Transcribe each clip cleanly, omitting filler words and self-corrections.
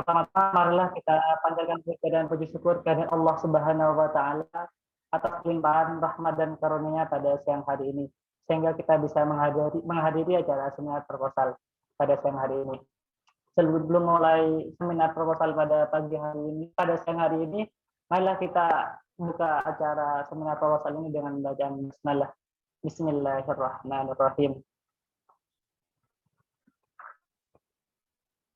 Pertama-tama marilah kita panjatkan puji dan puji syukur kepada Allah Subhanahu wa taala atas limpahan rahmat dan karunia pada siang hari ini sehingga kita bisa menghadiri acara seminar proposal pada siang hari ini. Sebelum mulai seminar proposal pada pada siang hari ini, marilah kita buka acara seminar proposal ini dengan bacaan bismillah. Bismillahirrahmanirrahim.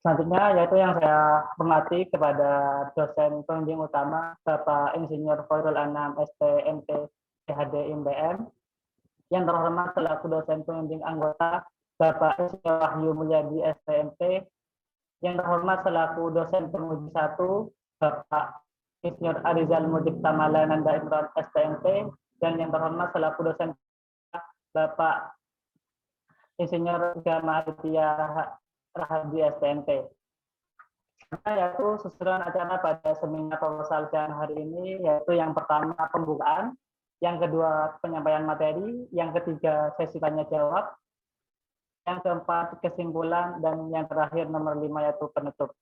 Selanjutnya yaitu yang saya hormati kepada dosen pembimbing utama Bapak Insinyur Khairul Anam STMT PhD IMBM, yang terhormat selaku dosen pembimbing anggota Bapak Insinyur Wahyu Mulyadi STMT, yang terhormat selaku dosen penguji 1 Bapak Insinyur Arizal Mujibta Mala Nanda Imran STMT, dan yang terhormat selaku dosen Bapak Insinyur Gama Aditya Rahadi STMT. Yaitu susunan acara pada seminar proposal siang hari ini, yaitu yang pertama pembukaan, yang kedua penyampaian materi, yang ketiga sesi tanya jawab, yang keempat kesimpulan, dan yang terakhir nomor 5 yaitu penutup.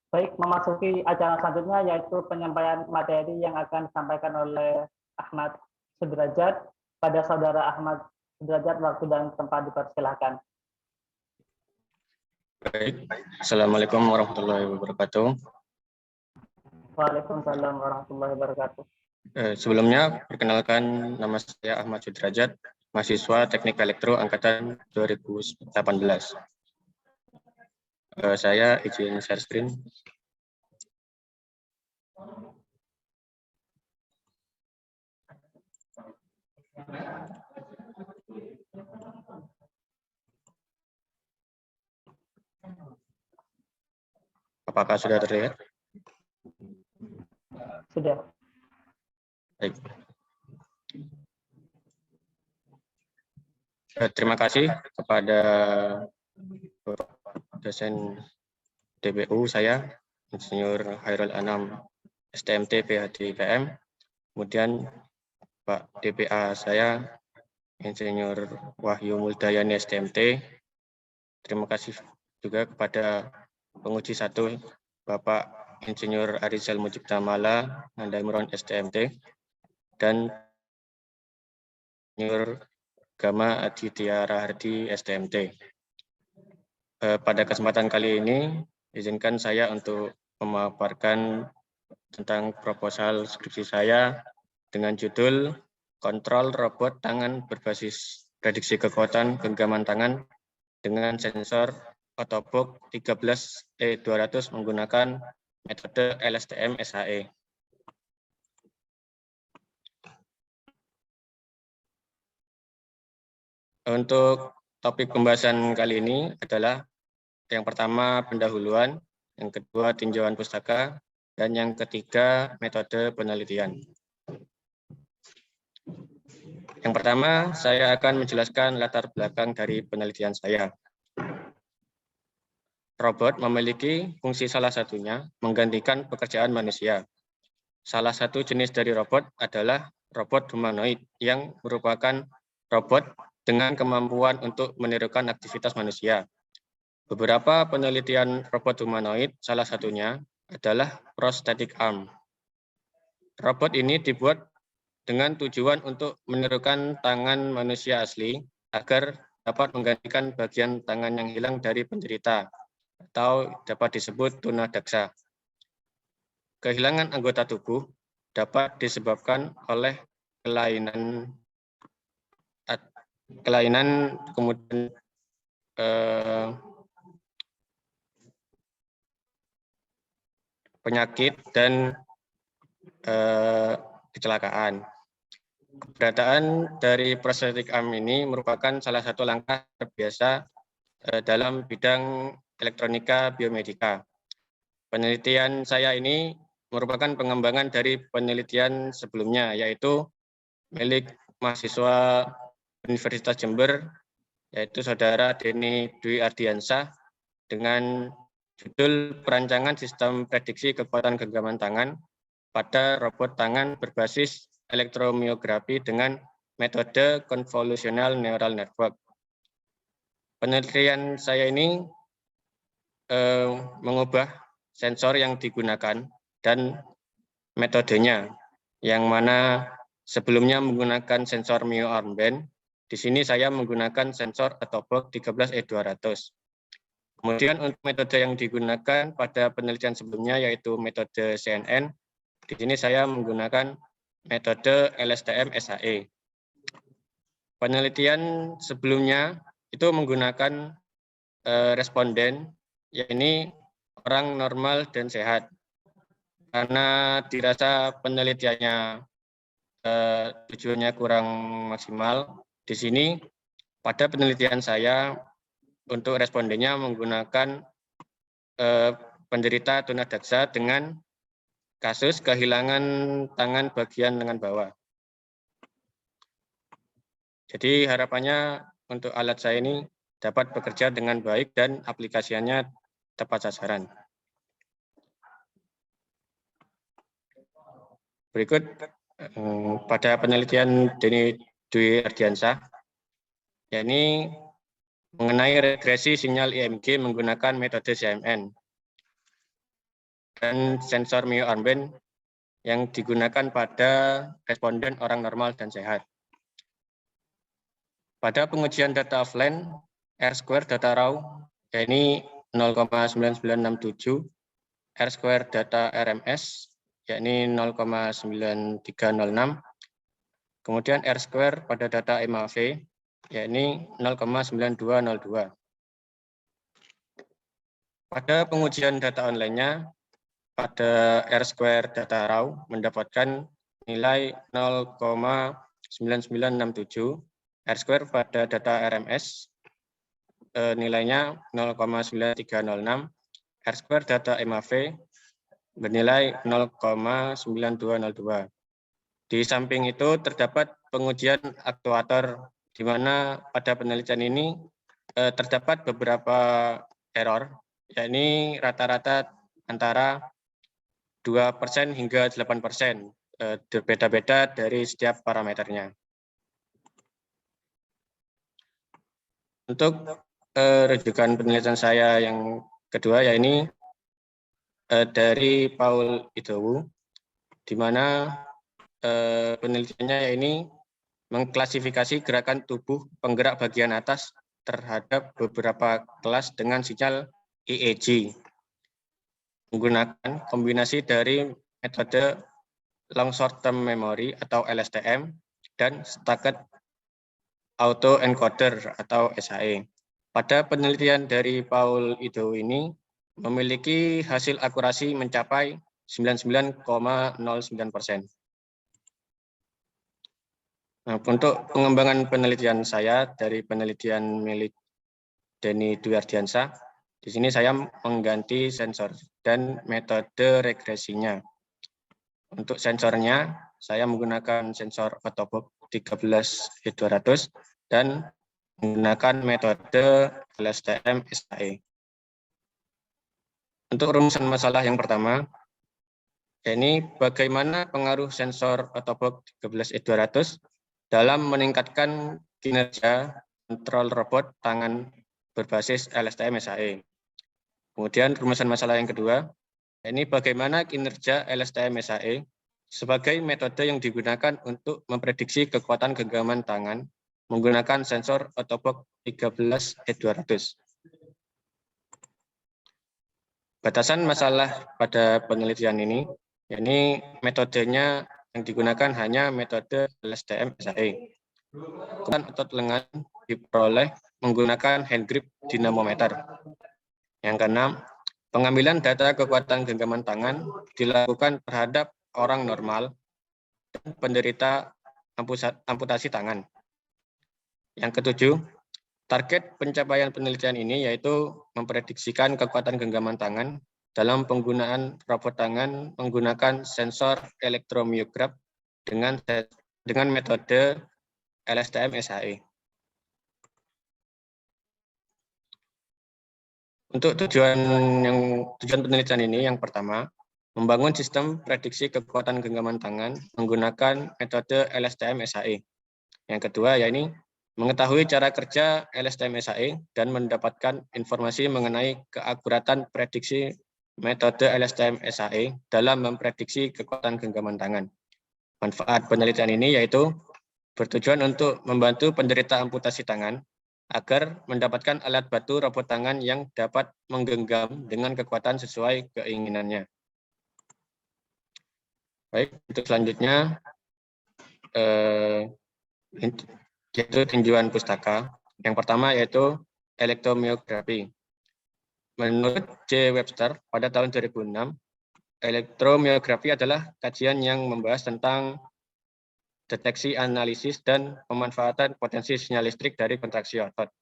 Baik, memasuki acara selanjutnya yaitu penyampaian materi yang akan disampaikan oleh Ahmad Sudrajat. Pada saudara Ahmad Sudrajat, waktu dan tempat dipersilahkan. Baik, Assalamualaikum warahmatullahi wabarakatuh. Waalaikumsalam warahmatullahi wabarakatuh. Sebelumnya, perkenalkan nama saya Ahmad Sudrajat, mahasiswa Teknik Elektro Angkatan 2018. Saya izin share screen. Apakah sudah terlihat? Sudah. Baik. Terima kasih kepada dosen DBU saya, Insinyur Khairul Anam STMT PhD IPM, kemudian Pak DPA saya, Insinyur Wahyu Muldayani STMT. Terima kasih juga kepada penguji 1 Bapak Insinyur Arizal Mujibta Mala Nanda Imran STMT dan Insinyur Gama Aditya Rahardi STMT. Pada kesempatan kali ini, izinkan saya untuk memaparkan tentang proposal skripsi saya dengan judul Kontrol Robot Tangan Berbasis Prediksi Kekuatan Genggaman Tangan dengan Sensor Autobook 13E200 menggunakan metode LSTM SHE. Untuk topik pembahasan kali ini adalah yang pertama pendahuluan, yang kedua tinjauan pustaka, dan yang ketiga metode penelitian. Yang pertama, saya akan menjelaskan latar belakang dari penelitian saya. Robot memiliki fungsi salah satunya menggantikan pekerjaan manusia. Salah satu jenis dari robot adalah robot humanoid yang merupakan robot dengan kemampuan untuk menirukan aktivitas manusia. Beberapa penelitian robot humanoid salah satunya adalah prosthetic arm. Robot ini dibuat dengan tujuan untuk menirukan tangan manusia asli agar dapat menggantikan bagian tangan yang hilang dari penderita atau dapat disebut tunadaksa. Kehilangan anggota tubuh dapat disebabkan oleh kelainan kemudian penyakit dan kecelakaan. Keberadaan dari prosthetic arm ini merupakan salah satu langkah terbiasa dalam bidang elektronika biomedika. Penelitian saya ini merupakan pengembangan dari penelitian sebelumnya, yaitu milik mahasiswa Universitas Jember, yaitu Saudara Denny Dwi Ardiansyah, dengan judul Perancangan Sistem Prediksi Kekuatan Genggaman Tangan pada robot tangan berbasis elektromiografi dengan metode convolutional neural network. Penelitian saya ini mengubah sensor yang digunakan dan metodenya, yang mana sebelumnya menggunakan sensor Mio armband. Di sini saya menggunakan sensor Atobox 13E200. Kemudian untuk metode yang digunakan pada penelitian sebelumnya yaitu metode CNN. Di sini saya menggunakan metode LSTM SAE. Penelitian sebelumnya itu menggunakan responden, yakni orang normal dan sehat. Karena dirasa penelitiannya tujuannya kurang maksimal, di sini pada penelitian saya untuk respondennya menggunakan penderita tunadaksa dengan kasus kehilangan tangan bagian lengan bawah. Jadi harapannya untuk alat saya ini dapat bekerja dengan baik dan aplikasinya tepat sasaran. Berikut pada penelitian Denny Dwi Ardiansyah, yakni mengenai regresi sinyal IMG menggunakan metode CMN dan sensor Mio armband yang digunakan pada responden orang normal dan sehat. Pada pengujian data offline, R-square data raw, yakni 0,9967, R-square data RMS, yakni 0,9306, kemudian R-square pada data MAV, yakni 0,9202. Pada pengujian data online-nya, pada R-square data raw mendapatkan nilai 0,9967, R-square pada data RMS nilainya 0,9306, R-square data MAV bernilai 0,9202. Di samping itu terdapat pengujian aktuator, di mana pada penelitian ini terdapat beberapa error, yakni rata-rata antara 2% hingga 8%, berbeda-beda dari setiap parameternya. Untuk rujukan penelitian saya yang kedua, yakni dari Paul Idowu, di mana penelitiannya ini mengklasifikasi gerakan tubuh penggerak bagian atas terhadap beberapa kelas dengan sinyal EEG menggunakan kombinasi dari metode long short term memory atau LSTM dan stacked autoencoder atau SAE. Pada penelitian dari Paul Idowu ini memiliki hasil akurasi mencapai 99,09%. Nah, untuk pengembangan penelitian saya dari penelitian milik Denny Dwi Ardiansyah, di sini saya mengganti sensor dan metode regresinya. Untuk sensornya, saya menggunakan sensor Atobox 13E200 dan menggunakan metode LSTM SAE. Untuk rumusan masalah yang pertama, ini bagaimana pengaruh sensor Atobox 13E200 dalam meningkatkan kinerja kontrol robot tangan berbasis LSTM SAE. Kemudian rumusan masalah yang kedua, ini bagaimana kinerja LSTM SAE sebagai metode yang digunakan untuk memprediksi kekuatan genggaman tangan menggunakan sensor Atobox 13E200. Batasan masalah pada penelitian ini metodenya yang digunakan hanya metode LSTM SAE. Kekuatan otot lengan diperoleh menggunakan hand grip dinamometer. Yang keenam, pengambilan data kekuatan genggaman tangan dilakukan terhadap orang normal dan penderita amputasi tangan. Yang ketujuh, target pencapaian penelitian ini yaitu memprediksikan kekuatan genggaman tangan dalam penggunaan robot tangan menggunakan sensor elektromiograf dengan metode LSTM SAE. Untuk tujuan penelitian ini yang pertama, membangun sistem prediksi kekuatan genggaman tangan menggunakan metode LSTM SAE. Yang kedua, yakni mengetahui cara kerja LSTM SAE dan mendapatkan informasi mengenai keakuratan prediksi metode LSTM SAE dalam memprediksi kekuatan genggaman tangan. Manfaat penelitian ini yaitu bertujuan untuk membantu penderita amputasi tangan agar mendapatkan alat bantu robot tangan yang dapat menggenggam dengan kekuatan sesuai keinginannya. Baik, untuk selanjutnya yaitu tinjauan pustaka. Yang pertama yaitu elektromyografi. Menurut J. Webster pada tahun 2006, elektromyografi adalah kajian yang membahas tentang deteksi, analisis, dan pemanfaatan potensi sinyal listrik dari kontraksi otot.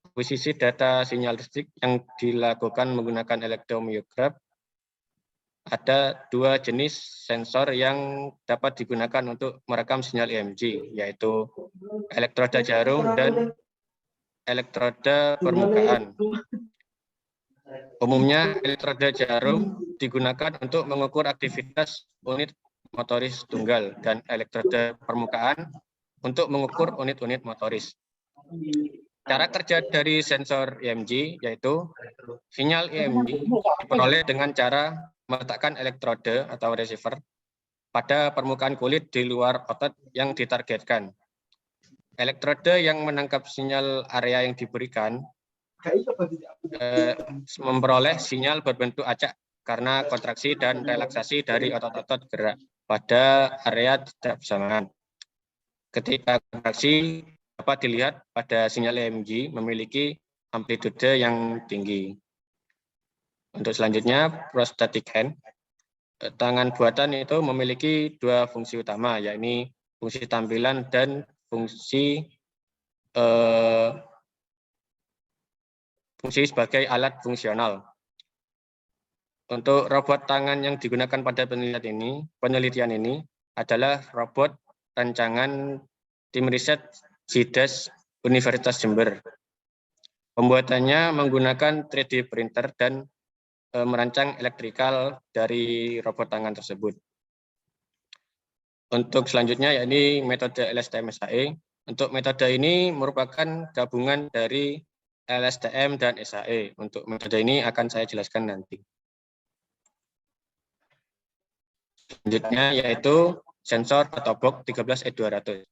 Akuisisi data sinyal listrik yang dilakukan menggunakan elektromyograf. Ada dua jenis sensor yang dapat digunakan untuk merekam sinyal EMG, yaitu elektroda jarum dan elektroda permukaan. Umumnya, elektroda jarum digunakan untuk mengukur aktivitas unit motoris tunggal dan elektroda permukaan untuk mengukur unit-unit motoris. Cara kerja dari sensor EMG yaitu sinyal EMG diperoleh dengan cara meletakkan elektroda atau receiver pada permukaan kulit di luar otot yang ditargetkan. Elektroda yang menangkap sinyal area yang diberikan memperoleh sinyal berbentuk acak karena kontraksi dan relaksasi dari otot-otot gerak pada area tidak bersamaan. Ketika kontraksi dapat dilihat pada sinyal EMG memiliki amplitude yang tinggi. Untuk selanjutnya, prosthetic hand. Tangan buatan itu memiliki dua fungsi utama, yakni fungsi tampilan dan fungsi sebagai alat fungsional. Untuk robot tangan yang digunakan pada penelitian ini adalah robot rancangan tim riset JIDAS Universitas Jember. Pembuatannya menggunakan 3D printer dan merancang elektrikal dari robot tangan tersebut. Untuk selanjutnya yakni metode LSTM SAE. Untuk metode ini merupakan gabungan dari LSTM dan SAE. Untuk metode ini akan saya jelaskan nanti. Selanjutnya yaitu sensor atau box 13E200.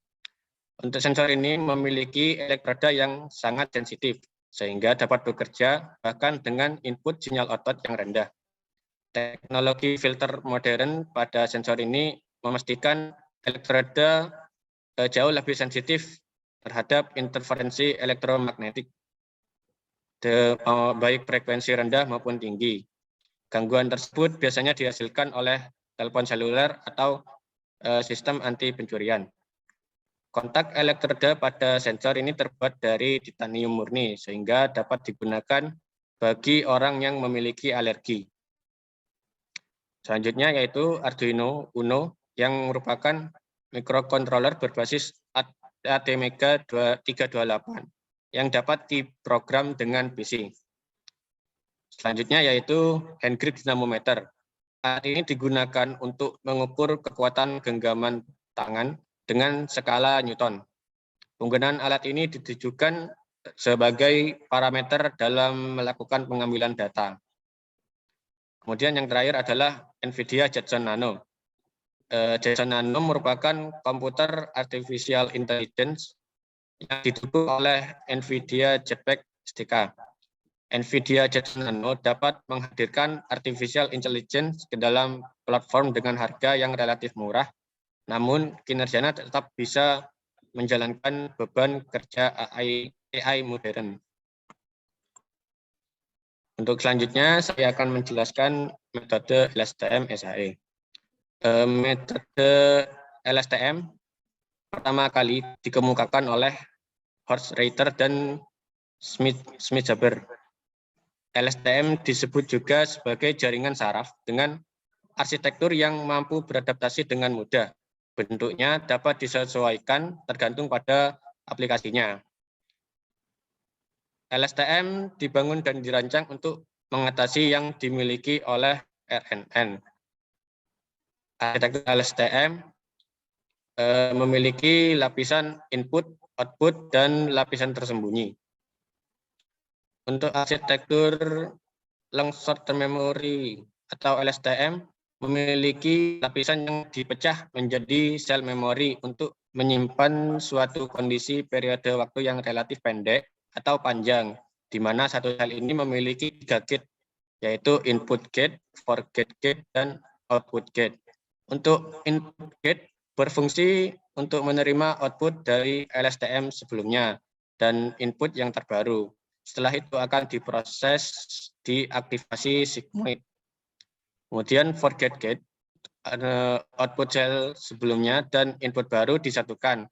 Untuk sensor ini memiliki elektroda yang sangat sensitif, sehingga dapat bekerja bahkan dengan input sinyal otot yang rendah. Teknologi filter modern pada sensor ini memastikan elektroda jauh lebih sensitif terhadap interferensi elektromagnetik, baik frekuensi rendah maupun tinggi. Gangguan tersebut biasanya dihasilkan oleh telepon seluler atau sistem anti pencurian. Kontak elektroda pada sensor ini terbuat dari titanium murni, sehingga dapat digunakan bagi orang yang memiliki alergi. Selanjutnya yaitu Arduino Uno yang merupakan microcontroller berbasis ATmega 328 yang dapat diprogram dengan PC. Selanjutnya yaitu hand grip dynamometer. Alat ini digunakan untuk mengukur kekuatan genggaman tangan dengan skala Newton. Penggunaan alat ini ditujukan sebagai parameter dalam melakukan pengambilan data. Kemudian yang terakhir adalah NVIDIA Jetson Nano. Jetson Nano merupakan komputer artificial intelligence yang didukung oleh NVIDIA Jetpack SDK. NVIDIA Jetson Nano dapat menghadirkan artificial intelligence ke dalam platform dengan harga yang relatif murah, namun kinerjanya tetap bisa menjalankan beban kerja AI modern. Untuk selanjutnya, saya akan menjelaskan metode LSTM SAE. Metode LSTM pertama kali dikemukakan oleh Horst Reiter dan Schmid-Jaber. LSTM disebut juga sebagai jaringan saraf dengan arsitektur yang mampu beradaptasi dengan mudah. Bentuknya dapat disesuaikan tergantung pada aplikasinya. LSTM dibangun dan dirancang untuk mengatasi yang dimiliki oleh RNN. Arsitektur LSTM memiliki lapisan input, output, dan lapisan tersembunyi. Untuk arsitektur long short term memory atau LSTM memiliki lapisan yang dipecah menjadi sel memori untuk menyimpan suatu kondisi periode waktu yang relatif pendek atau panjang, di mana satu sel ini memiliki 3 gate, yaitu input gate, forget gate, dan output gate. Untuk input gate berfungsi untuk menerima output dari LSTM sebelumnya dan input yang terbaru. Setelah itu akan diproses di aktivasi sigmoid. Kemudian forget gate, output sel sebelumnya dan input baru disatukan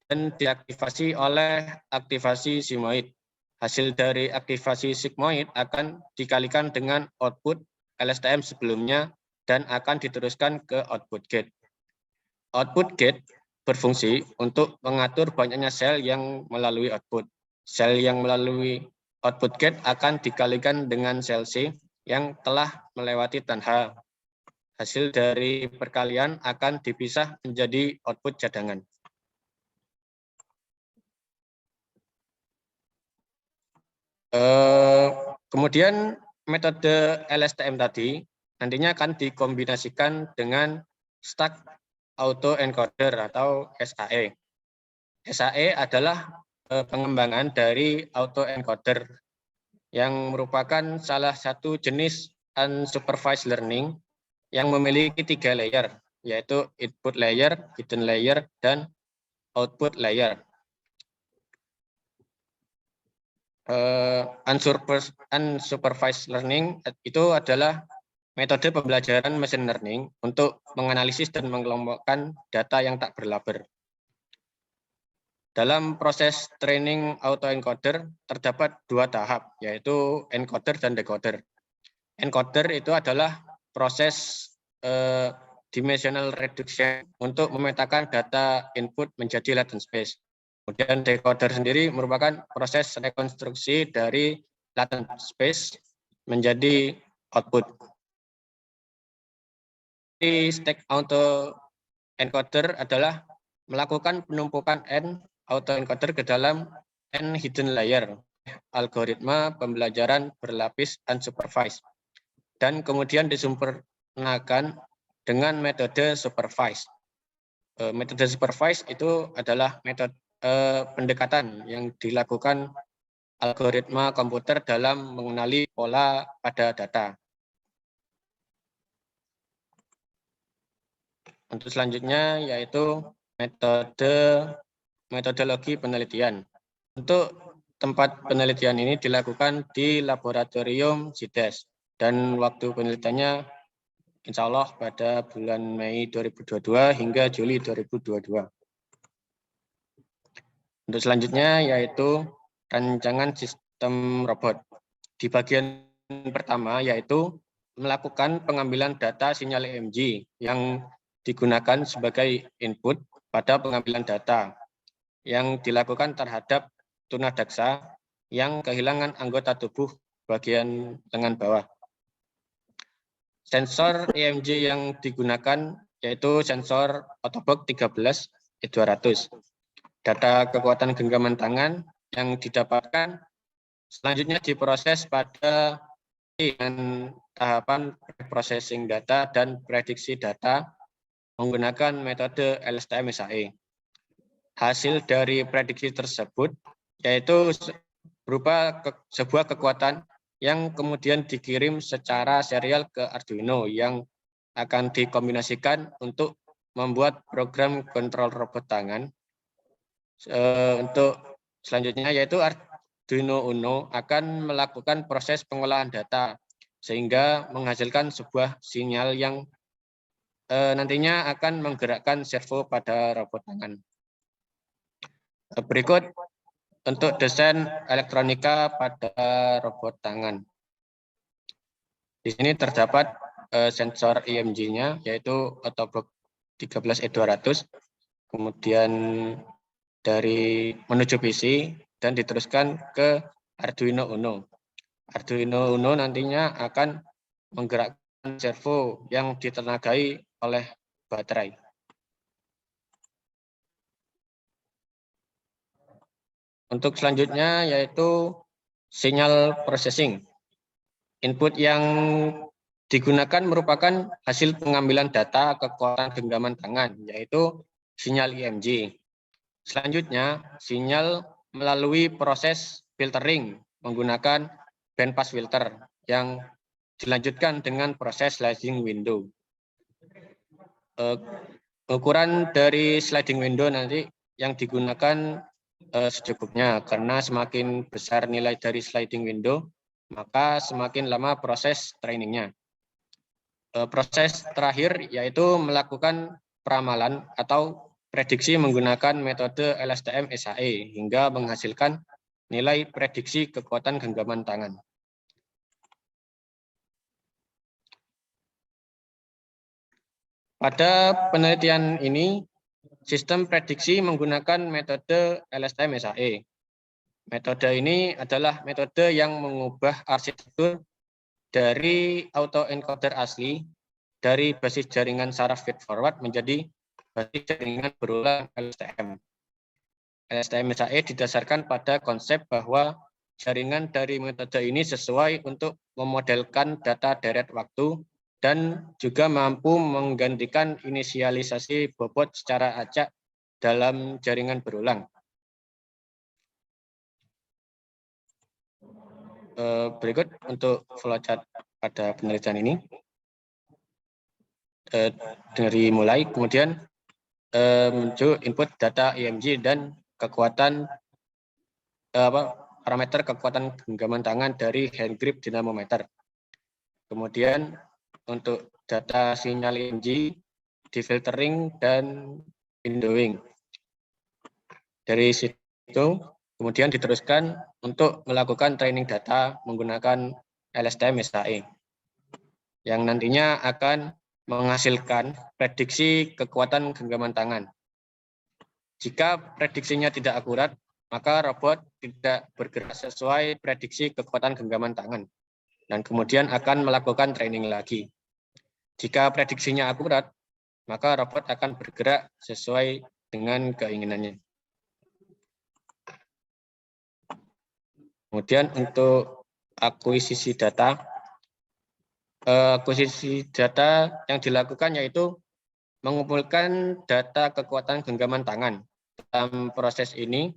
dan diaktifasi oleh aktivasi sigmoid. Hasil dari aktivasi sigmoid akan dikalikan dengan output LSTM sebelumnya dan akan diteruskan ke output gate. Output gate berfungsi untuk mengatur banyaknya sel yang melalui output. Sel yang melalui output gate akan dikalikan dengan sel C yang telah melewati tan H. Hasil dari perkalian akan dipisah menjadi output cadangan. Kemudian metode LSTM tadi nantinya akan dikombinasikan dengan stack autoencoder atau SAE. SAE adalah pengembangan dari autoencoder yang merupakan salah satu jenis unsupervised learning yang memiliki 3 layer, yaitu input layer, hidden layer, dan output layer. Unsupervised learning itu adalah metode pembelajaran machine learning untuk menganalisis dan mengelompokkan data yang tak berlabel. Dalam proses training autoencoder terdapat 2 tahap, yaitu encoder dan decoder. Encoder itu adalah proses dimensional reduction untuk memetakan data input menjadi latent space. Kemudian decoder sendiri merupakan proses rekonstruksi dari latent space menjadi output. Stack autoencoder adalah melakukan penumpukan N autoencoder ke dalam N hidden layer, algoritma pembelajaran berlapis unsupervised, dan kemudian disempurnakan dengan metode supervised. Metode supervised itu adalah metode pendekatan yang dilakukan algoritma komputer dalam mengenali pola pada data. Untuk selanjutnya yaitu metodologi penelitian. Untuk tempat penelitian ini dilakukan di laboratorium CITES dan waktu penelitiannya insya Allah pada bulan Mei 2022 hingga Juli 2022. Untuk selanjutnya yaitu rancangan sistem robot. Di bagian pertama yaitu melakukan pengambilan data sinyal EMG yang digunakan sebagai input pada pengambilan data yang dilakukan terhadap tunadaksa yang kehilangan anggota tubuh bagian lengan bawah. Sensor EMG yang digunakan yaitu sensor Autobot 13E200. Data kekuatan genggaman tangan yang didapatkan selanjutnya diproses pada dengan tahapan processing data dan prediksi data menggunakan metode LSTM-SAE. Hasil dari prediksi tersebut yaitu berupa sebuah kekuatan yang kemudian dikirim secara serial ke Arduino yang akan dikombinasikan untuk membuat program kontrol robot tangan. Untuk selanjutnya yaitu Arduino Uno akan melakukan proses pengolahan data sehingga menghasilkan sebuah sinyal yang nantinya akan menggerakkan servo pada robot tangan. Berikut untuk desain elektronika pada robot tangan. Di sini terdapat sensor EMG-nya yaitu Autobot 13E200, kemudian dari menuju PC dan diteruskan ke Arduino Uno. Arduino Uno nantinya akan menggerakkan servo yang ditenagai oleh baterai. Untuk selanjutnya yaitu sinyal processing. Input yang digunakan merupakan hasil pengambilan data kekuatan genggaman tangan, yaitu sinyal EMG. Selanjutnya, sinyal melalui proses filtering menggunakan bandpass filter yang dilanjutkan dengan proses sliding window. Ukuran dari sliding window nanti yang digunakan secukupnya, karena semakin besar nilai dari sliding window, maka semakin lama proses trainingnya. Proses terakhir yaitu melakukan peramalan atau prediksi menggunakan metode LSTM SAE hingga menghasilkan nilai prediksi kekuatan genggaman tangan. Pada penelitian ini, sistem prediksi menggunakan metode LSTM SAE. Metode ini adalah metode yang mengubah arsitektur dari autoencoder asli dari basis jaringan saraf feed-forward menjadi basis jaringan berulang LSTM. LSTM SAE didasarkan pada konsep bahwa jaringan dari metode ini sesuai untuk memodelkan data deret waktu dan juga mampu menggantikan inisialisasi bobot secara acak dalam jaringan berulang. Berikut untuk flowchart pada penelitian ini. Dari mulai, kemudian muncul input data EMG dan kekuatan parameter kekuatan genggaman tangan dari hand grip dinamometer. Kemudian untuk data sinyal EMG, defiltering dan windowing. Dari situ kemudian diteruskan untuk melakukan training data menggunakan LSTM SAE yang nantinya akan menghasilkan prediksi kekuatan genggaman tangan. Jika prediksinya tidak akurat, maka robot tidak bergerak sesuai prediksi kekuatan genggaman tangan dan kemudian akan melakukan training lagi. Jika prediksinya akurat, maka robot akan bergerak sesuai dengan keinginannya. Kemudian untuk akuisisi data yang dilakukan yaitu mengumpulkan data kekuatan genggaman tangan. Dalam proses ini,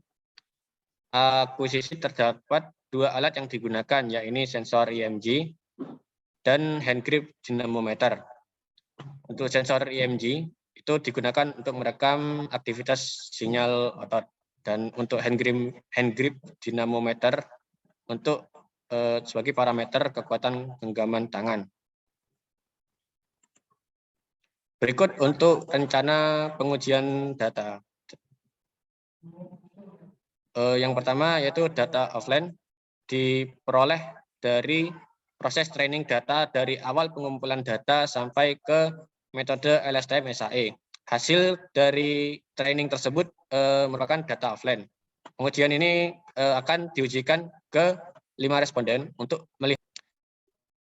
akuisisi terdapat dua alat yang digunakan, yaitu sensor EMG dan hand grip dinamometer. Untuk sensor EMG itu digunakan untuk merekam aktivitas sinyal otot, dan untuk hand grip dinamometer untuk sebagai parameter kekuatan genggaman tangan. Berikut untuk rencana pengujian data. Yang pertama yaitu data offline diperoleh dari proses training data dari awal pengumpulan data sampai ke metode LSTM SAE. Hasil dari training tersebut merupakan data offline. Pengujian ini akan diujikan ke 5 responden untuk melihat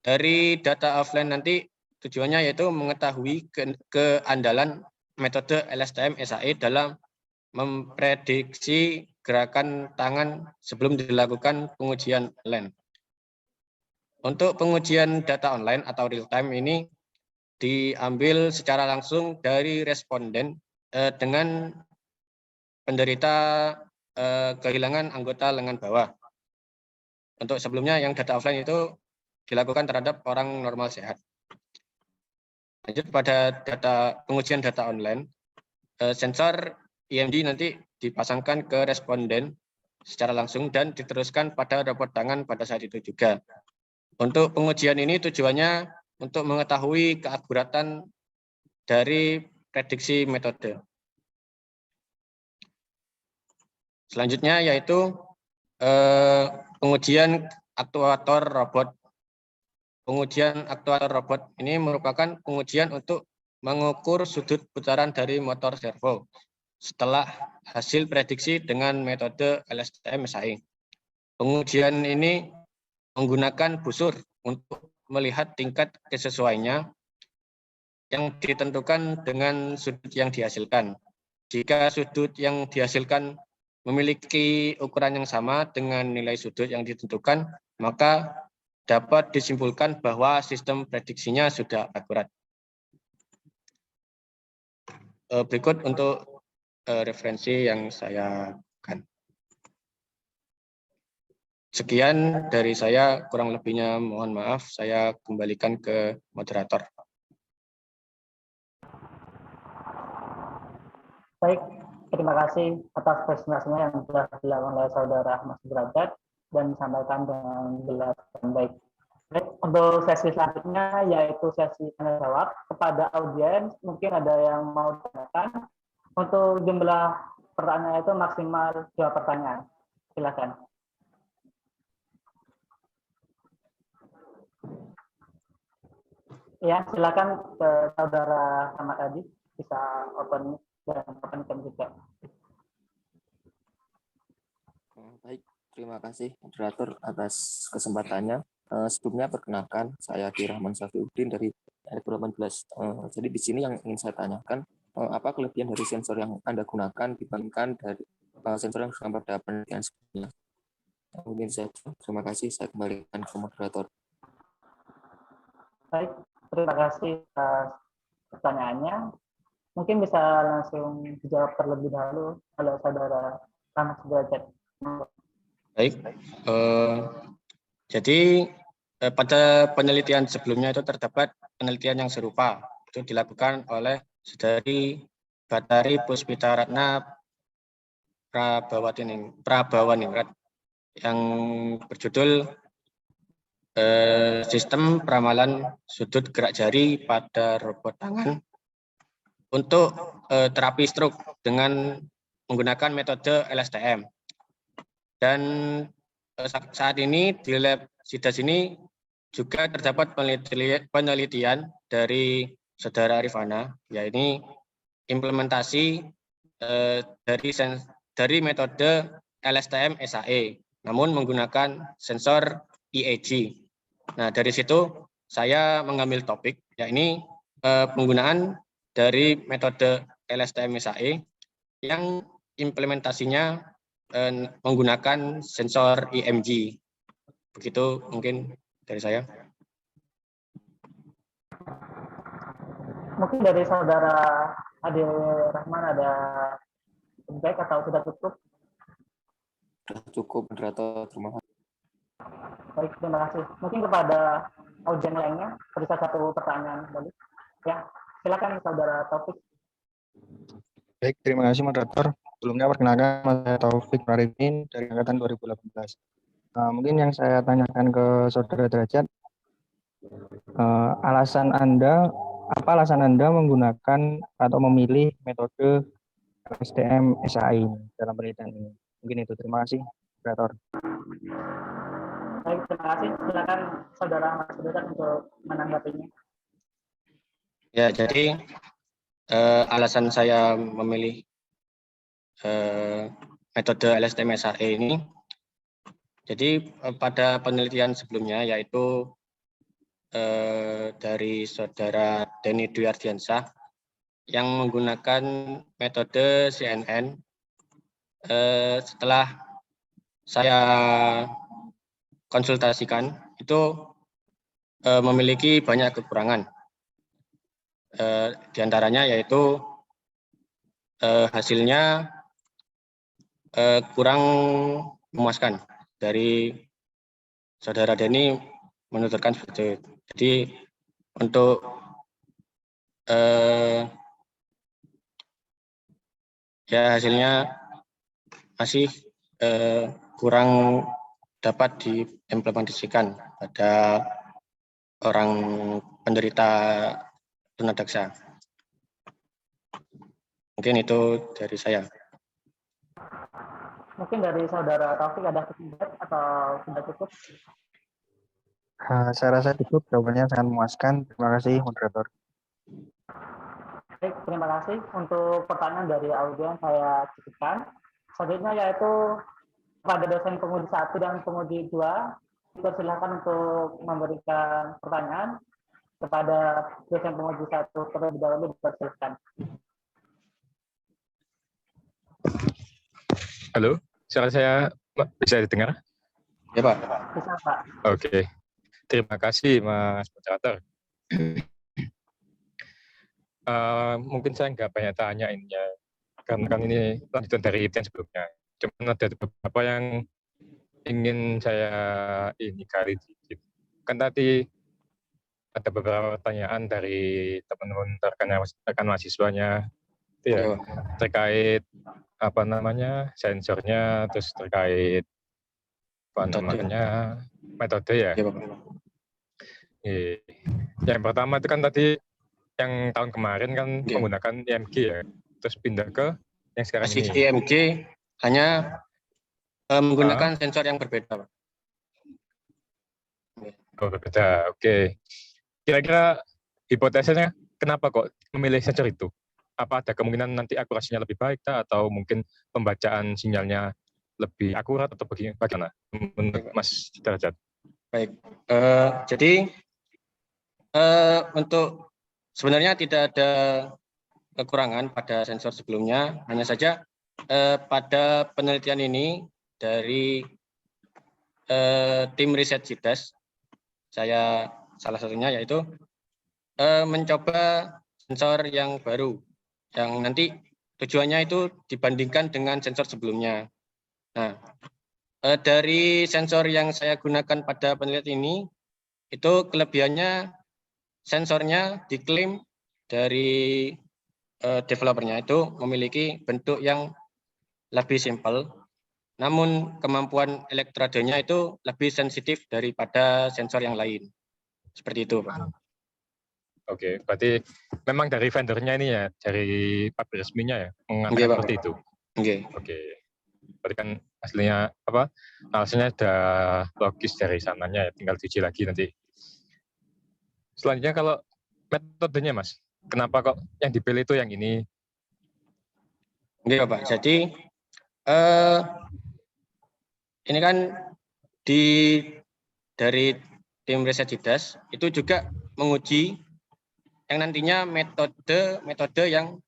dari data offline nanti. Tujuannya yaitu mengetahui keandalan metode LSTM SAE dalam memprediksi gerakan tangan sebelum dilakukan pengujian online. Untuk pengujian data online atau real time ini diambil secara langsung dari responden dengan penderita kehilangan anggota lengan bawah. Untuk sebelumnya yang data offline itu dilakukan terhadap orang normal sehat. Lanjut pada pengujian data online, sensor EMG nanti dipasangkan ke responden secara langsung dan diteruskan pada robot tangan pada saat itu juga. Untuk pengujian ini tujuannya untuk mengetahui keakuratan dari prediksi metode. Selanjutnya yaitu pengujian aktuator robot. Pengujian aktuator robot ini merupakan pengujian untuk mengukur sudut putaran dari motor servo setelah hasil prediksi dengan metode LSTM SAE. Pengujian ini menggunakan busur untuk melihat tingkat kesesuaiannya yang ditentukan dengan sudut yang dihasilkan. Jika sudut yang dihasilkan memiliki ukuran yang sama dengan nilai sudut yang ditentukan, maka dapat disimpulkan bahwa sistem prediksinya sudah akurat. Berikut untuk referensi yang saya kan. Sekian dari saya, kurang lebihnya mohon maaf, saya kembalikan ke moderator. Baik, terima kasih atas presentasinya yang telah dilakukan oleh Saudara Mas Derajat dan disampaikan dengan jelas dan baik. Baik, untuk sesi selanjutnya yaitu sesi tanya jawab kepada audiens, mungkin ada yang mau ditanyakan. Untuk jumlah pertanyaan itu maksimal 2 pertanyaan. Silakan. Ya, silakan ke Saudara Ahmad Adi, bisa open dan open cam juga. Baik, terima kasih moderator atas kesempatannya. Sebelumnya perkenalkan, saya Rahman Safiuddin dari R18. Jadi di sini yang ingin saya tanyakan, apa kelebihan dari sensor yang Anda gunakan dibandingkan dari sensor yang sudah pada penelitian sebelumnya? Mungkin saja. Terima kasih. Saya kembalikan ke moderator. Baik, terima kasih atas pertanyaannya. Mungkin bisa langsung dijawab terlebih dahulu oleh Saudara Ahmad Derajat. Baik, jadi pada penelitian sebelumnya itu terdapat penelitian yang serupa, itu dilakukan oleh Saudari Batari Puspita Ratna Prabawaningrat yang berjudul Sistem Peramalan Sudut Gerak Jari pada Robot Tangan untuk terapi stroke dengan menggunakan metode LSTM. Dan saat ini di lab SIDAS ini juga terdapat penelitian dari Saudara Rifana, yaitu implementasi dari metode LSTM SAE, namun menggunakan sensor EEG. Nah, dari situ saya mengambil topik, yakni penggunaan dari metode LSTM SAE yang implementasinya menggunakan sensor EMG. Begitu mungkin dari saya. Mungkin dari Saudara Adil Rahman ada feedback atau sudah cukup? Sudah cukup, moderator. Terima kasih. Baik, terima kasih. Mungkin kepada audiens lainnya, bisa satu pertanyaan tadi. Ya, silakan Saudara Taufik. Baik, terima kasih moderator. Sebelumnya perkenalkan saya Taufik Marifin dari angkatan 2018. Mungkin yang saya tanyakan ke Saudara Derajat, apa alasan Anda menggunakan atau memilih metode STM SAI dalam penelitian ini? Mungkin itu. Terima kasih, moderator. Baik, terima kasih. Silakan Saudara Mas Derajat untuk menanggapinya. Ya, jadi alasan saya memilih metode LSTM SAE ini, jadi pada penelitian sebelumnya yaitu dari Saudara Denny Dwi Ardiansyah yang menggunakan metode CNN, setelah saya konsultasikan itu memiliki banyak kekurangan. Di antaranya yaitu hasilnya kurang memuaskan. Dari Saudara Denny menuturkan seperti itu. Jadi untuk ya hasilnya masih kurang dapat diimplementasikan pada orang penderita tunadaksa. Mungkin itu dari saya. Mungkin dari Saudara Taufik ada feedback atau sudah cukup? Saya rasa cukup, jawabannya sangat memuaskan. Terima kasih, moderator. Baik, terima kasih. Untuk pertanyaan dari audiens saya cukupkan. Selanjutnya yaitu kepada dosen pengudi 1 dan pengudi 2, dipersilakan untuk memberikan pertanyaan. Kepada dosen pengudi 1 terlebih dahulu dipersilakan. Halo, suara saya bisa didengar? Ya, Pak. Bisa, Pak. Oke. terima kasih Mas Moderator. Mungkin saya nggak banyak tanya ini ya, karena kan ini lanjutan dari yang sebelumnya. Cuma ada beberapa yang ingin saya ini kali dikit. Kan tadi ada beberapa pertanyaan dari teman-teman rekan mahasiswanya itu ya, terkait apa namanya sensornya, terus terkait apa namanya metode ya. Yang pertama itu kan tadi yang tahun kemarin kan menggunakan IMG ya, terus pindah ke yang sekarang Masih ini. IMG hanya menggunakan sensor yang berbeda, Pak. Oh, berbeda. Oke. Kira-kira hipotesisnya kenapa kok memilih sensor itu? Apa ada kemungkinan nanti akurasinya lebih baik atau mungkin pembacaan sinyalnya lebih akurat atau bagaimana menurut Mas Derajat? Baik. Jadi untuk sebenarnya tidak ada kekurangan pada sensor sebelumnya, hanya saja pada penelitian ini dari tim riset CITES, saya salah satunya yaitu mencoba sensor yang baru, yang nanti tujuannya itu dibandingkan dengan sensor sebelumnya. Nah, dari sensor yang saya gunakan pada penelitian ini, itu kelebihannya sensornya diklaim dari developernya itu memiliki bentuk yang lebih simpel, namun kemampuan elektrodenya itu lebih sensitif daripada sensor yang lain. Seperti itu, Pak. Oke, berarti memang dari vendornya ini ya, dari pabrik resminya ya, mengatakan seperti itu. Oke. Berarti kan aslinya apa? Alasannya ada logis dari sananya ya, tinggal diuji lagi nanti. Selanjutnya kalau metodenya Mas, kenapa kok yang dipilih itu yang ini? Oke, Pak. Jadi ini kan dari tim riset CITES itu juga menguji yang nantinya metode yang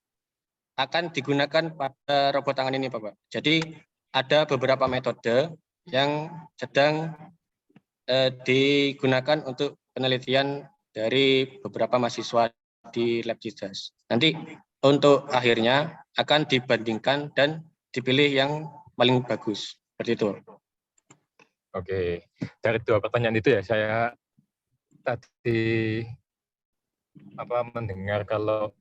akan digunakan pada robot tangan ini, Bapak. Jadi ada beberapa metode yang sedang digunakan untuk penelitian dari beberapa mahasiswa di lab CITES. Nanti untuk akhirnya akan dibandingkan dan dipilih yang paling bagus. Seperti itu. Oke, dari dua pertanyaan itu ya saya tadi mendengar kalau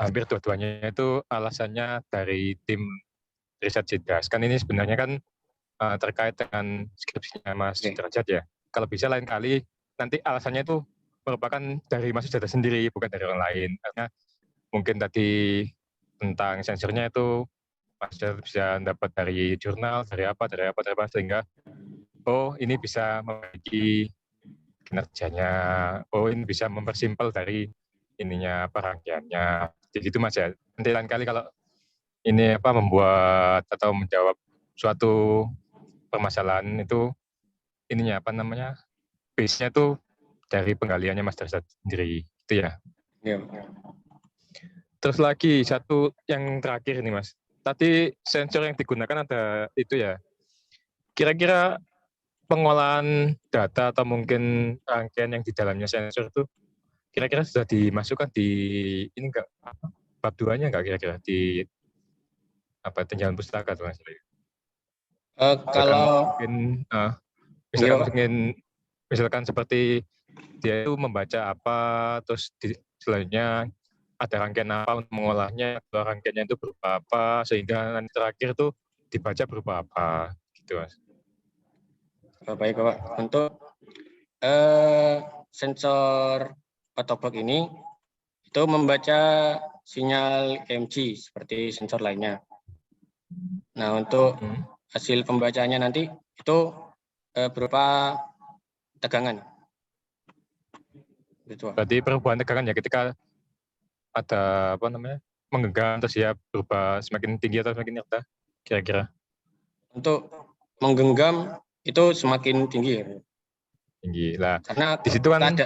hampir dua-duanya itu alasannya dari tim riset CITES. Kan ini sebenarnya kan terkait dengan skripsinya Mas Derajat ya. Kalau bisa lain kali nanti alasannya itu merupakan dari Mas Derajat sendiri, bukan dari orang lain. Karena mungkin tadi tentang sensornya itu Mas Derajat bisa dapat dari jurnal, dari apa, sehingga ini bisa membagi kinerjanya, ini bisa mempersimpel dari ininya perangkaiannya. Jadi itu Mas ya. Nanti lain kali kalau ini membuat atau menjawab suatu permasalahan itu ininya base-nya itu dari penggaliannya Mas Derajat sendiri, itu ya. Terus lagi satu yang terakhir nih Mas. Tadi sensor yang digunakan ada itu ya. Kira-kira pengolahan data atau mungkin rangkaian yang di dalamnya sensor itu kira-kira sudah dimasukkan di ini enggak bab 2-nya enggak kira-kira di tinjauan pustaka tuh Mas? Kalau misalkan seperti dia itu membaca apa, terus selanjutnya ada rangkaian apa untuk mengolahnya, atau rangkaiannya itu berupa apa, sehingga nanti terakhir itu dibaca berupa apa, gitu Mas. Baik, Pak. Untuk sensor autobox ini itu membaca sinyal EMG seperti sensor lainnya. Nah, untuk hasil pembacaannya nanti itu berupa tegangan. Berarti perubahan tegangan ya ketika ada menggenggam terus ya berupa semakin tinggi atau semakin rendah kira-kira? Untuk menggenggam itu semakin tinggi. Tinggi lah. Karena di situ kan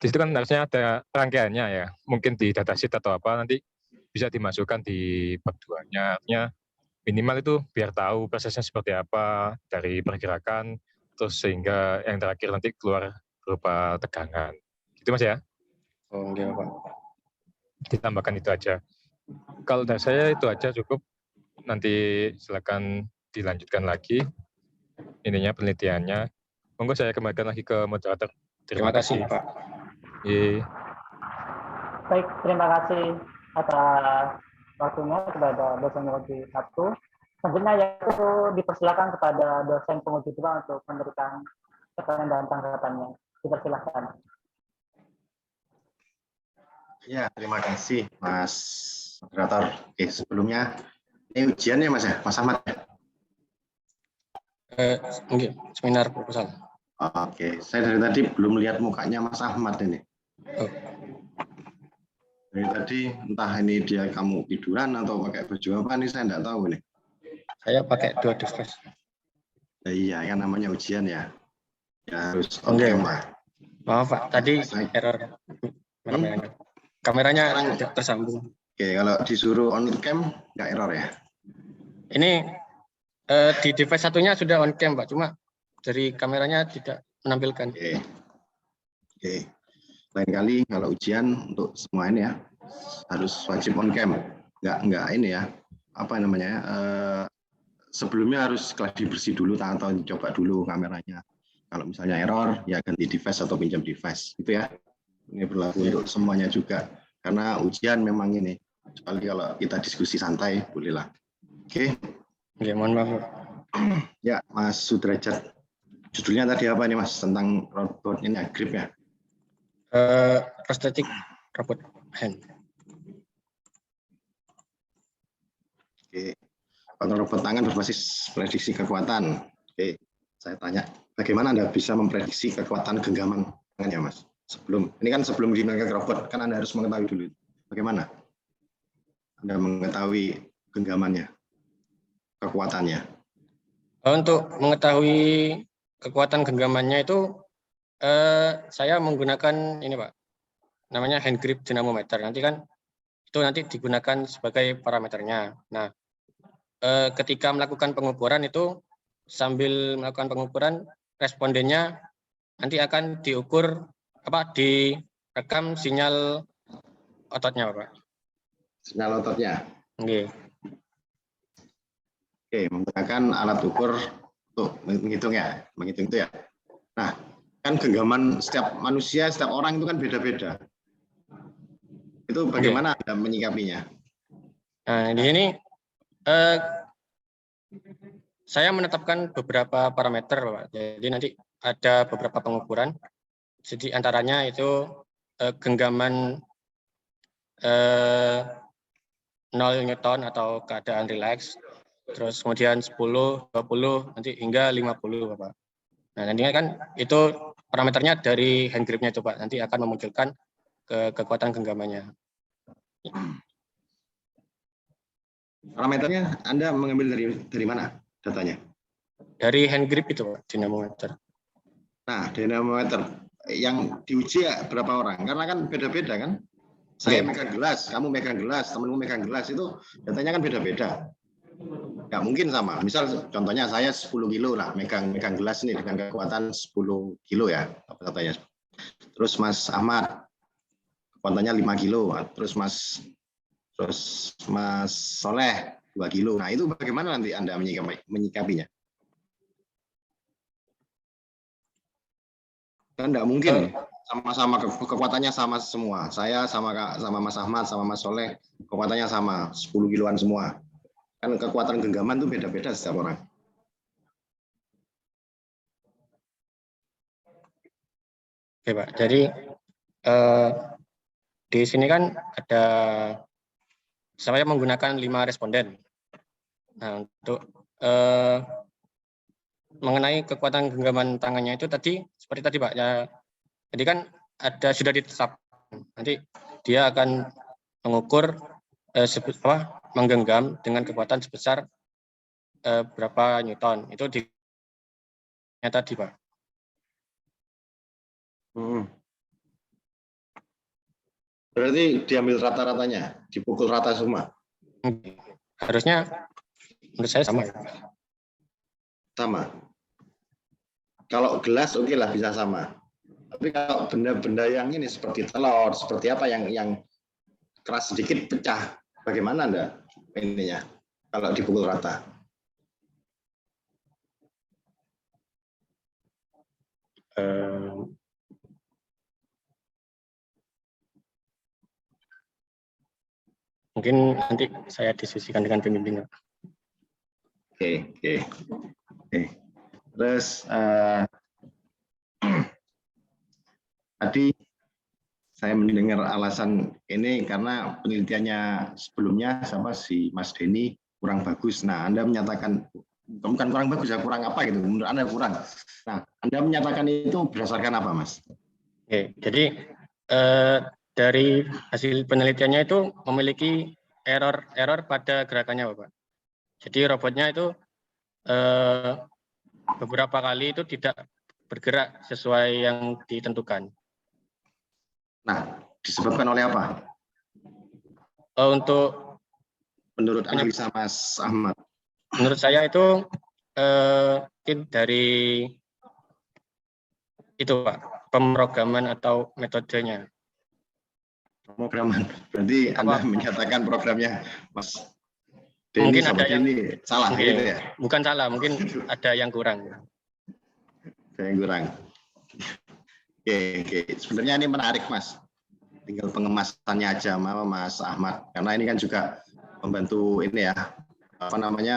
di situ kan harusnya ada rangkaiannya ya. Mungkin di datasheet atau apa nanti bisa dimasukkan di bab 2-nya. Artinya minimal itu biar tahu prosesnya seperti apa dari pergerakan, terus sehingga yang terakhir nanti keluar berupa tegangan. Gitu Mas ya? Oh, enggak, Pak. Ditambahkan itu aja. Kalau dari saya itu aja cukup. Nanti silakan dilanjutkan lagi ininya penelitiannya. Monggo saya kembalikan lagi ke moderator. Terima kasih, Pak. Iya. Baik, terima kasih atas waktunya kepada dosen penguji 1. Selanjutnya yaitu dipersilakan kepada dosen penguji 2 untuk memberikan pertanyaan dan tanggapannya. Dipersilakan. Ya, terima kasih Mas Moderator. Oke, sebelumnya ini ujian ya Mas ya, Mas Ahmad ya? Enggak, seminar proposal. Oke, saya dari tadi belum lihat mukanya Mas Ahmad ini. Oh. Dari tadi entah ini dia kamu tiduran atau pakai baju apa nih, saya enggak tahu nih. Saya pakai 2 device. Ya, iya, kan namanya ujian ya. Ya harus Enggak. on-cam Pak. Maaf, Pak. Tadi error. Kameranya tidak tersambung. Oke, kalau disuruh on-cam nggak error ya? Ini di device satunya sudah on cam, Pak. Cuma dari kameranya tidak menampilkan. Oke. Oke. Lain kali kalau ujian untuk semua ini ya harus wajib on cam. Nggak ini ya. Apa namanya? Sebelumnya harus klasi bersih dulu atau coba dulu kameranya. Kalau misalnya error, ya ganti device atau pinjam device. Gitu ya. Ini berlaku untuk semuanya juga. Karena ujian memang ini. Kecuali kalau kita diskusi santai, bolehlah. Oke. Ya, mohon maaf. Ya, Mas Sudrajat. Judulnya tadi apa nih Mas? Tentang robot ini ya, grip ya? Prosthetic robot hand. Oke. Kontrol robot tangan berbasis prediksi kekuatan. Oke. Saya tanya, bagaimana Anda bisa memprediksi kekuatan genggaman tangannya Mas? Ini kan sebelum digunakan robot, kan Anda harus mengetahui dulu. Bagaimana Anda mengetahui genggamannya, kekuatannya? Untuk mengetahui kekuatan genggamannya itu, saya menggunakan ini Pak, namanya hand grip dynamometer. Nanti kan itu nanti digunakan sebagai parameternya. Nah, ketika melakukan pengukuran itu sambil melakukan pengukuran, respondennya nanti akan diukur direkam sinyal ototnya, Pak. Sinyal ototnya. Oke. Oke, menggunakan alat ukur untuk menghitung itu ya. Nah, kan genggaman setiap manusia, setiap orang itu kan beda-beda. Itu bagaimana Anda menyikapinya? Nah, di sini saya menetapkan beberapa parameter, Pak. Jadi nanti ada beberapa pengukuran. Jadi antaranya itu genggaman 0 Newton atau keadaan relax. Terus kemudian 10, 20, nanti hingga 50, Bapak. Nah, nantinya kan itu parameternya dari hand gripnya itu, Pak. Nanti akan memunculkan kekuatan genggamannya. Parameternya Anda mengambil dari mana datanya? Dari hand grip itu, Pak, dynamometer. Nah, dynamometer yang diuji ya berapa orang? Karena kan beda-beda kan? Saya megang gelas, kamu megang gelas, temenmu megang gelas, itu datanya kan beda-beda. Nggak mungkin sama. Misal contohnya saya 10 kilo lah megang gelas ini dengan kekuatan 10 kilo ya katanya. Terus Mas Ahmad kekuatannya 5 kilo. Terus Mas Soleh 2 kilo. Nah, itu bagaimana nanti Anda menyikapinya? Kan nggak mungkin sama-sama kekuatannya sama semua. Saya sama Mas Ahmad sama Mas Soleh kekuatannya sama 10 kiloan semua. Kan kekuatan genggaman itu beda-beda setiap orang. Oke, Pak. Jadi di sini kan ada saya menggunakan 5 responden. Nah, untuk mengenai kekuatan genggaman tangannya itu tadi seperti tadi, Pak. Ya, jadi kan sudah ditetapkan. Nanti dia akan mengukur menggenggam dengan kekuatan sebesar berapa Newton. Itu tadi, Pak. Berarti diambil rata-ratanya, dipukul rata semua? Harusnya menurut saya sama. Sama. Kalau gelas oke lah bisa sama. Tapi kalau benda-benda yang ini seperti telur, seperti apa yang keras sedikit pecah, bagaimana Anda ininya kalau dipukul rata? Mungkin nanti saya diskusikan dengan pembimbing. Oke. Terus tadi saya mendengar alasan ini karena penelitiannya sebelumnya sama si Mas Denny kurang bagus. Nah, Anda menyatakan bukan kurang bagus ya, kurang apa gitu? Menurut Anda kurang. Nah, Anda menyatakan itu berdasarkan apa, Mas? Oke, jadi dari hasil penelitiannya itu memiliki error pada gerakannya, Bapak. Jadi robotnya itu beberapa kali itu tidak bergerak sesuai yang ditentukan. Nah, disebabkan oleh apa? Untuk menurut analisa Mas Ahmad? Menurut saya itu mungkin dari itu Pak, pemrograman atau metodenya. Pemrograman. Berarti Anda menyatakan programnya Mas Denny mungkin ada yang ini salah gitu ya? Bukan salah, mungkin ada yang kurang. Ada yang kurang. Oke. Sebenarnya ini menarik, Mas. Tinggal pengemasannya aja, Mas Ahmad. Karena ini kan juga membantu ini ya, apa namanya,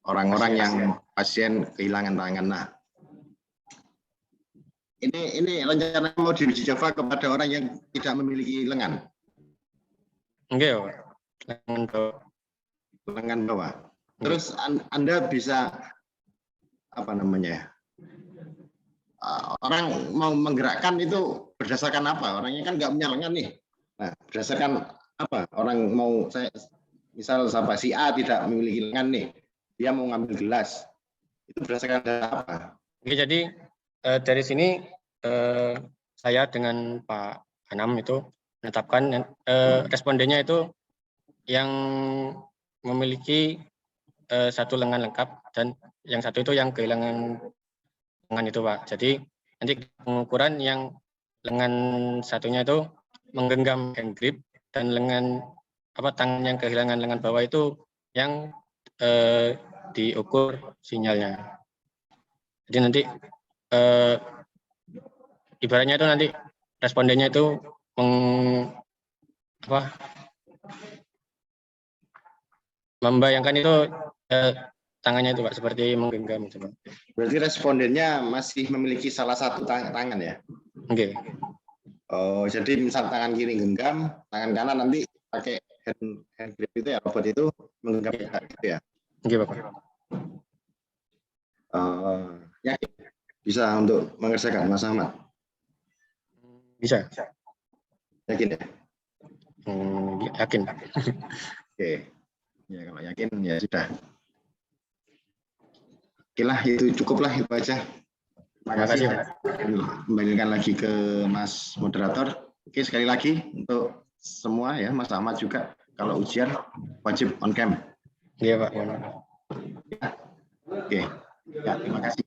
orang-orang yang pasien kehilangan tangan. Nah, ini rencana mau diuji coba kepada orang yang tidak memiliki lengan. Enggak, lengan bawah. Terus Anda bisa apa namanya? Orang mau menggerakkan itu berdasarkan apa? Orangnya kan nggak punya lengan nih. Nah, berdasarkan apa? Orang mau saya misal si A tidak memiliki lengan nih, dia mau ngambil gelas. Itu berdasarkan apa? Oke, jadi dari sini saya dengan Pak Anam itu menetapkan respondennya itu yang memiliki satu lengan lengkap dan yang satu itu yang kehilangan lengan itu Pak. Jadi nanti pengukuran yang lengan satunya itu menggenggam hand grip dan lengan tangan yang kehilangan lengan bawah itu yang diukur sinyalnya. Jadi nanti ibaratnya itu nanti respondennya itu membayangkan itu tangannya itu Pak seperti menggenggam itu Pak. Berarti respondennya masih memiliki salah satu tangan ya? Oke. Oh, jadi misal tangan kiri genggam, tangan kanan nanti pakai hand grip itu ya, robot itu menggenggam gitu ya? Oke Bapak. Yakin bisa untuk mengerjakan Mas Ahmad? Bisa. Yakin ya? Yakin. Oke. Ya kalau yakin ya sudah. Oke lah, itu cukuplah itu aja. Terima kasih. Kembalikan lagi ke Mas Moderator. Oke, sekali lagi untuk semua ya, Mas Ahmad juga kalau ujian wajib on cam. Iya Pak. Ya. Oke. Ya, terima kasih.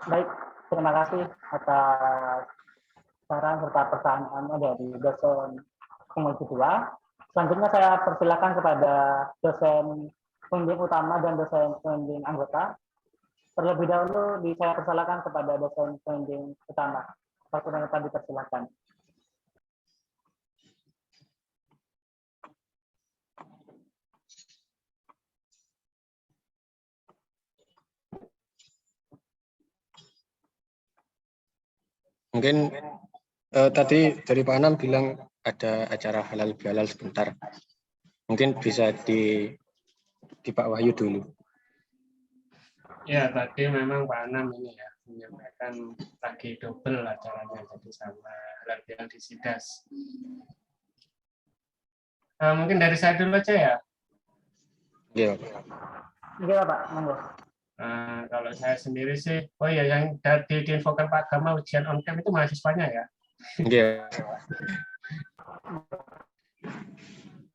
Baik, terima kasih atas saran serta pertanyaan dari dosen penguji 2. Selanjutnya saya persilakan kepada dosen pembimbing utama dan dosen pembimbing anggota. Terlebih dahulu saya persilakan kepada dosen pembimbing utama. Waktu yang tadi dipersilakan. Mungkin tadi dari Pak Anam bilang ada acara halal bihalal sebentar. Mungkin bisa di Pak Wahyu dulu. Ya, tadi memang Pak Anam ini ya menyampaikan lagi double acaranya, jadi sama halal bihalal di SIDAS. Mungkin dari saya dulu aja ya. Iya, Pak. Monggo. Kalau saya sendiri sih, yang diinfokan Pak Gama ujian on cam itu mahasiswanya ya. Iya.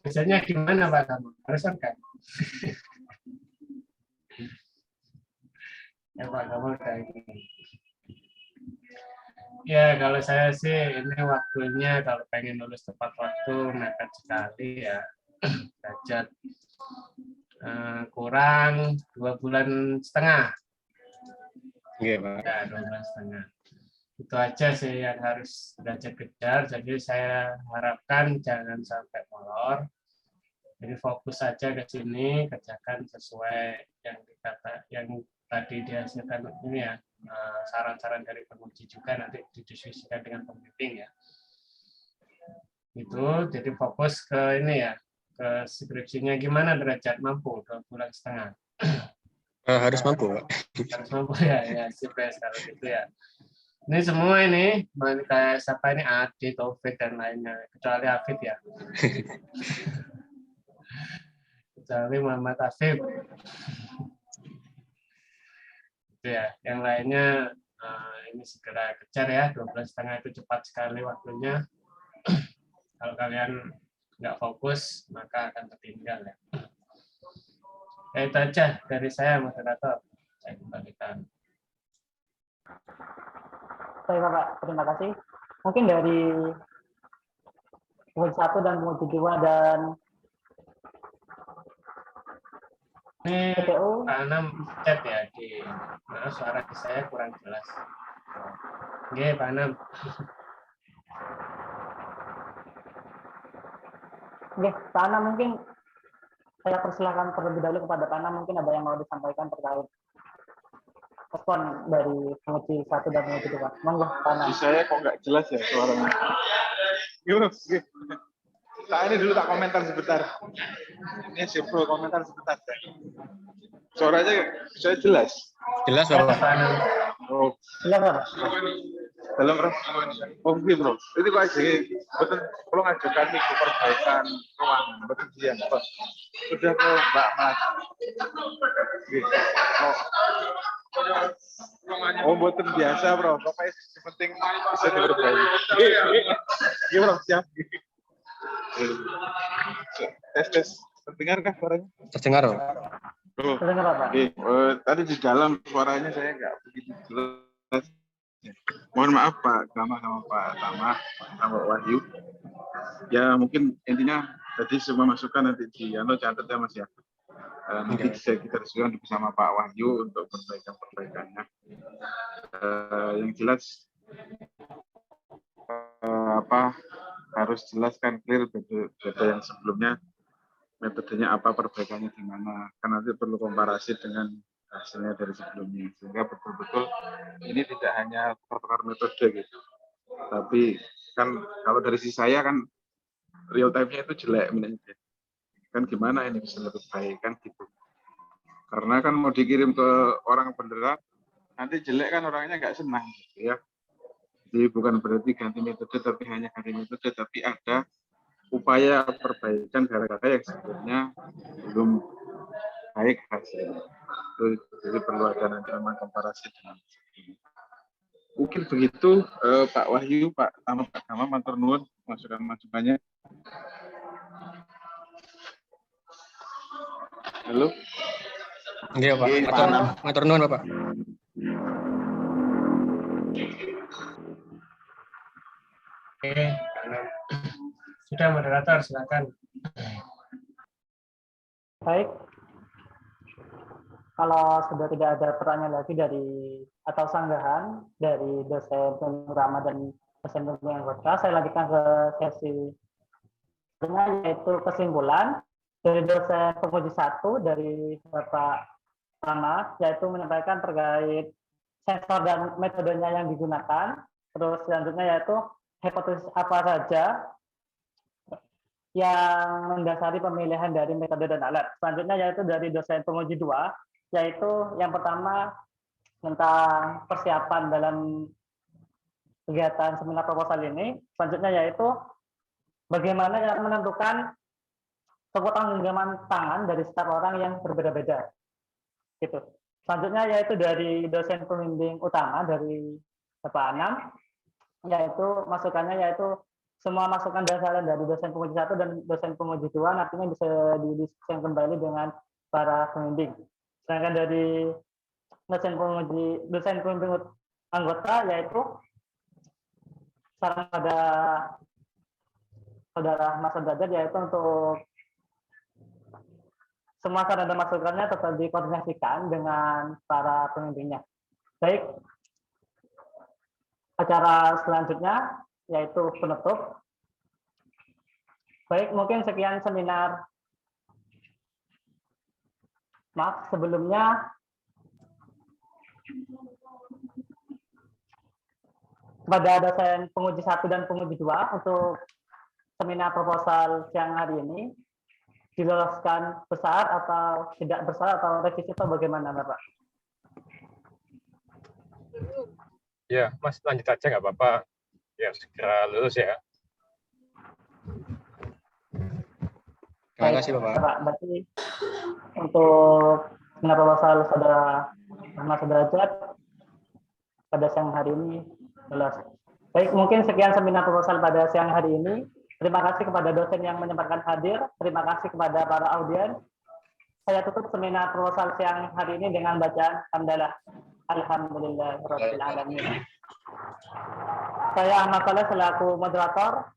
Biasanya gimana Pak Gama? Harus on cam? Ya Pak Kamal udah ini. Ya kalau saya sih ini waktunya kalau pengen lulus tepat waktu mepet sekali ya. Derajat kurang 2,5 bulan. Iya, Pak. Ya 2,5 bulan. Itu aja sih yang harus derajat kejar. Jadi saya harapkan jangan sampai molor. Jadi fokus saja ke sini, kerjakan sesuai yang tadi dihasilkan ini ya, saran-saran dari penguji juga nanti didiskusikan dengan pembimbing ya. Itu jadi fokus ke ini ya, ke skripsinya gimana derajat mampu 2,5 bulan. Harus mampu, Pak. Harus mampu ya, ya sip ya kalau gitu ya. Ini semua ini kayak siapa ini Adi, Taufik dan lainnya, kecuali Afid ya. Kecuali Muhammad Afif. Itu ya. Yang lainnya ini segera kejar ya. 12,5 itu cepat sekali waktunya. Kalau kalian nggak fokus, maka akan tertinggal ya. Ya itu aja dari saya, moderator. Saya kembalikan. Baik Bapak, terima kasih. Mungkin dari penguji 1 dan penguji 2 dan Ini PTU. Pak Anam chat ya di suara saya kurang jelas. Oke, Pak Anam. Oke, Pak Ana mungkin saya persilakan terlebih dahulu kepada Pak Ana, mungkin ada yang mau disampaikan terkait respon dari penguji 1 dan penguji 2. Monggo, Pak Ana. Saya kok nggak jelas ya suaranya. Gimana? Tak ini dulu tak komentar sebentar. Ini Zebro komentar sebentar. Suaranya saya jelas. Jelas, Bapak. Oh, Silakan, Pak. dalam oh gitu bro. Itu kok aja. Betul, kalau ngajukan itu perbaikan ruangan, betul dia. Sudah ke Mbak Mas. Oh, betul biasa bro. Pokoknya penting bisa diperbaiki. Iya bro, siap. Tes. Terdengarkah suaranya? Terdengar, Pak. Oh, Terdengar, Pak. tadi di dalam suaranya saya nggak begitu jelas. Mohon maaf Pak Gama sama Pak Tama sama Pak Wahyu. Ya mungkin intinya tadi semua masukan nanti di catat ya Mas ya. Nanti bisa kita diskusikan bersama Pak Wahyu untuk perbaikannya. Yang jelas harus jelaskan clear beda yang sebelumnya, metodenya apa, perbaikannya di mana, kan nanti perlu komparasi dengan hasilnya dari sebelumnya, sehingga betul-betul ini tidak hanya pertukar metode gitu, tapi kan kalau dari sisi saya kan real time-nya itu jelek, kan gimana ini bisa lebih baik kan gitu, karena kan mau dikirim ke orang beneran nanti jelek kan orangnya nggak senang gitu ya. Jadi bukan berarti ganti metode, tapi hanya ganti metode, tapi ada upaya perbaikan gara-gara yang sebelumnya belum baik hasilnya. Jadi perlu ada nanti memang komparasi dengan sebelumnya. Mungkin begitu Pak Wahyu, Pak Tama, matur nuwun masukan-masukannya. Halo. Iya, Pak. Matur nuwun, Bapak. Oke, sudah moderator silakan. Baik. Kalau sudah tidak ada pertanyaan lagi dari atau sanggahan dari dosen utama dan dosen pembimbing anggota, saya lanjutkan ke sesi selanjutnya, yaitu kesimpulan dari dosen penguji 1 dari Bapak Tama, yaitu menyampaikan terkait sensor dan metodenya yang digunakan. Terus selanjutnya yaitu hipotesis apa saja yang mendasari pemilihan dari metode dan alat. Selanjutnya yaitu dari dosen penguji 2, yaitu yang pertama tentang persiapan dalam kegiatan seminar proposal ini. Selanjutnya yaitu bagaimana cara menentukan kekuatan genggaman tangan dari setiap orang yang berbeda-beda. Gitu. Selanjutnya yaitu dari dosen pembimbing utama dari Bapak Anam, yaitu masukannya yaitu semua masukan dan saran dari dosen penguji 1 dan dosen penguji 2 nantinya bisa didiskusikan kembali dengan para pembimbing. Sedangkan dari dosen pembimbing anggota, yaitu saran pada saudara Mas Derajat, yaitu untuk semua saran dan masukannya tetap dikoordinasikan dengan para pembimbingnya. Baik, acara selanjutnya yaitu penutup. Baik, mungkin sekian seminar. Maaf, sebelumnya kepada dosen penguji 1 dan penguji 2 untuk seminar proposal siang hari ini, diloloskan besar atau tidak besar atau revisi atau bagaimana, Bapak? Ya, Mas lanjut aja nggak apa-apa. Ya, segera lulus ya. Terima kasih, Bapak. Berarti untuk seminar proposal saudara Mas Derajat pada siang hari ini jelas. Baik, mungkin sekian seminar proposal pada siang hari ini. Terima kasih kepada dosen yang menyempatkan hadir. Terima kasih kepada para audien. Saya tutup seminar proposal siang hari ini dengan bacaan hamdalah. Alhamdulillahirabbil alamin. Saya Ahmad Saleh selaku moderator.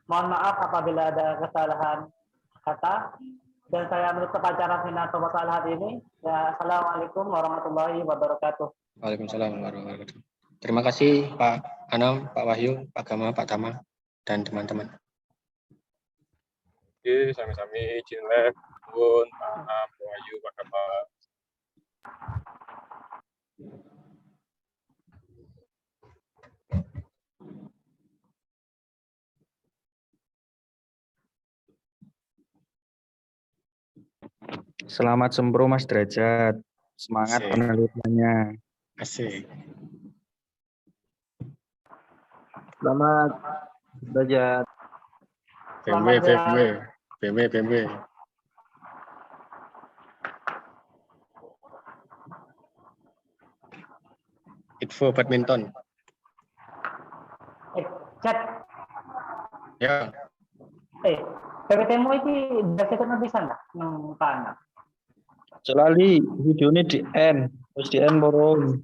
Mohon maaf apabila ada kesalahan kata. Dan saya menutup acara seminar proposal hari ini. Ya, assalamualaikum warahmatullahi wabarakatuh. Waalaikumsalam warahmatullahi wabarakatuh. Terima kasih Pak Anam, Pak Wahyu, Pak Gama, Pak Tama, dan teman-teman. Oke, sami-sami izin live, Bun, Pak Anam, Pak Wahyu, Pak Gama. Selamat sempro Mas Derajat. Semangat Asik. penelitiannya. Asik. Selamat Derajat. BMW. Info badminton. Chat. Ya, PPTmu ini dasarnya bisa nggak? Pak Anak. Celali videonya di N, terus di N borong.